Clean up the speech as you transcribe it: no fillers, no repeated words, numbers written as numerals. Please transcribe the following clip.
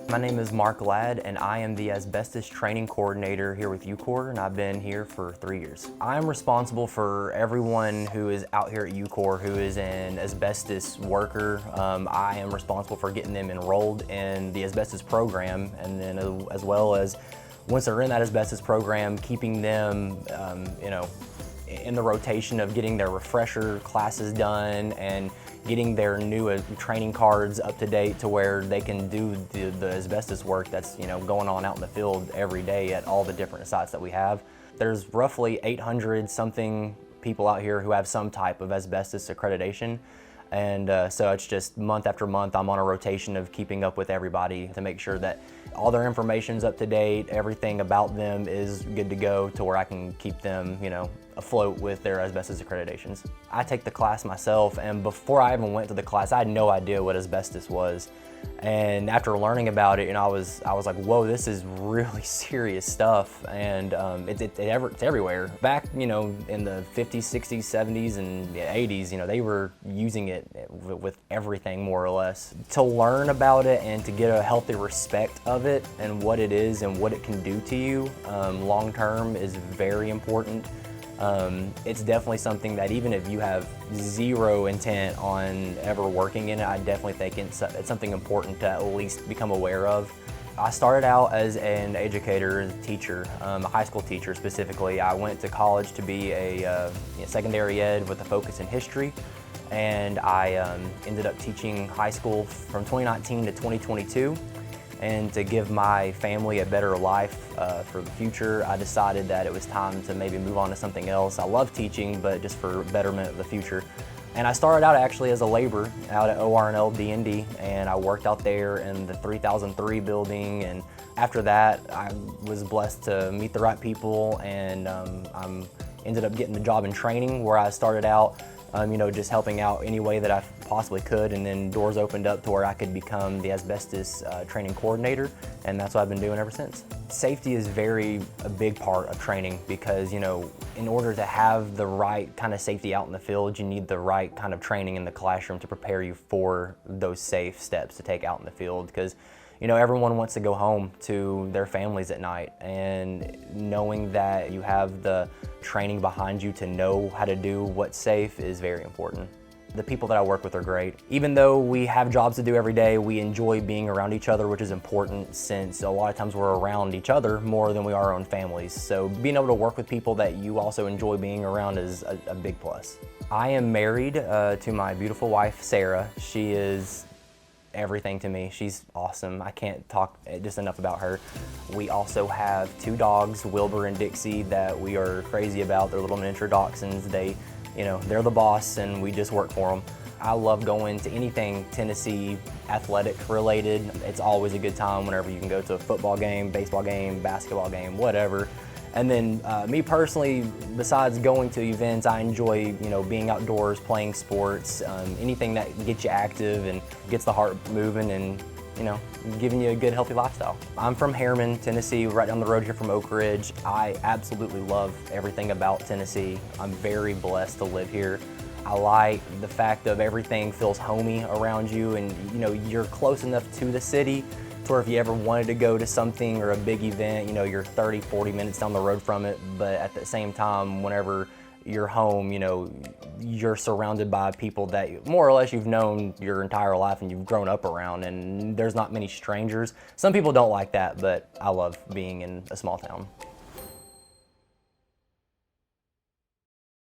My name is Mark Ladd, and I am the asbestos training coordinator here with UCOR, and I've been here for 3 years. I'm responsible for everyone who is out here at UCOR who is an asbestos worker. I am responsible for getting them enrolled in the asbestos program, and then as well as once they're in that asbestos program, keeping them, in the rotation of getting their refresher classes done and getting their new training cards up to date to where they can do the asbestos work that's going on out in the field every day at all the different sites that we have. There's roughly 800 something people out here who have some type of asbestos accreditation. And so it's just month after month, I'm on a rotation of keeping up with everybody to make sure that all their information's up to date, everything about them is good to go to where I can keep them, afloat with their asbestos accreditations. I take the class myself, and before I even went to the class, I had no idea what asbestos was. And after learning about it, I was like, whoa, this is really serious stuff, and it's everywhere. Back, in the 50s, 60s, 70s, and 80s, they were using it with everything more or less. To learn about it and to get a healthy respect of it and what it is and what it can do to you long term is very important. It's definitely something that even if you have zero intent on ever working in it, I definitely think it's something important to at least become aware of. I started out as an educator, as a teacher, a high school teacher specifically. I went to college to be a secondary ed with a focus in history, and I ended up teaching high school from 2019 to 2022. And to give my family a better life for the future, I decided that it was time to maybe move on to something else. I love teaching, but just for betterment of the future. And I started out actually as a laborer out at ORNL D&D, and I worked out there in the 3003 building. And after that, I was blessed to meet the right people, and I ended up getting the job in training where I started out just helping out any way that I possibly could, and then doors opened up to where I could become the asbestos training coordinator, and that's what I've been doing ever since. Safety is a big part of training because, in order to have the right kind of safety out in the field, you need the right kind of training in the classroom to prepare you for those safe steps to take out in the field, because everyone wants to go home to their families at night, and knowing that you have the training behind you to know how to do what's safe is very important. The people that I work with are great. Even though we have jobs to do every day, we enjoy being around each other, which is important since a lot of times we're around each other more than we are our own families. So being able to work with people that you also enjoy being around is a big plus. I am married to my beautiful wife, Sarah. She is everything to me. She's awesome. I can't talk just enough about her. We also have 2 dogs, Wilbur and Dixie, that we are crazy about. They're little miniature dachshunds. They're the boss, and we just work for them. I love going to anything Tennessee athletic related. It's always a good time whenever you can go to a football game, baseball game, basketball game, whatever. And then me personally, besides going to events, I enjoy being outdoors, playing sports, anything that gets you active and gets the heart moving and giving you a good healthy lifestyle. I'm from Harriman, Tennessee, right down the road here from Oak Ridge. I absolutely love everything about Tennessee. I'm very blessed to live here. I like the fact of everything feels homey around you, and you're close enough to the city or if you ever wanted to go to something or a big event, you're 30, 40 minutes down the road from it, but at the same time, whenever you're home, you're surrounded by people that more or less you've known your entire life and you've grown up around, and there's not many strangers. Some people don't like that, but I love being in a small town.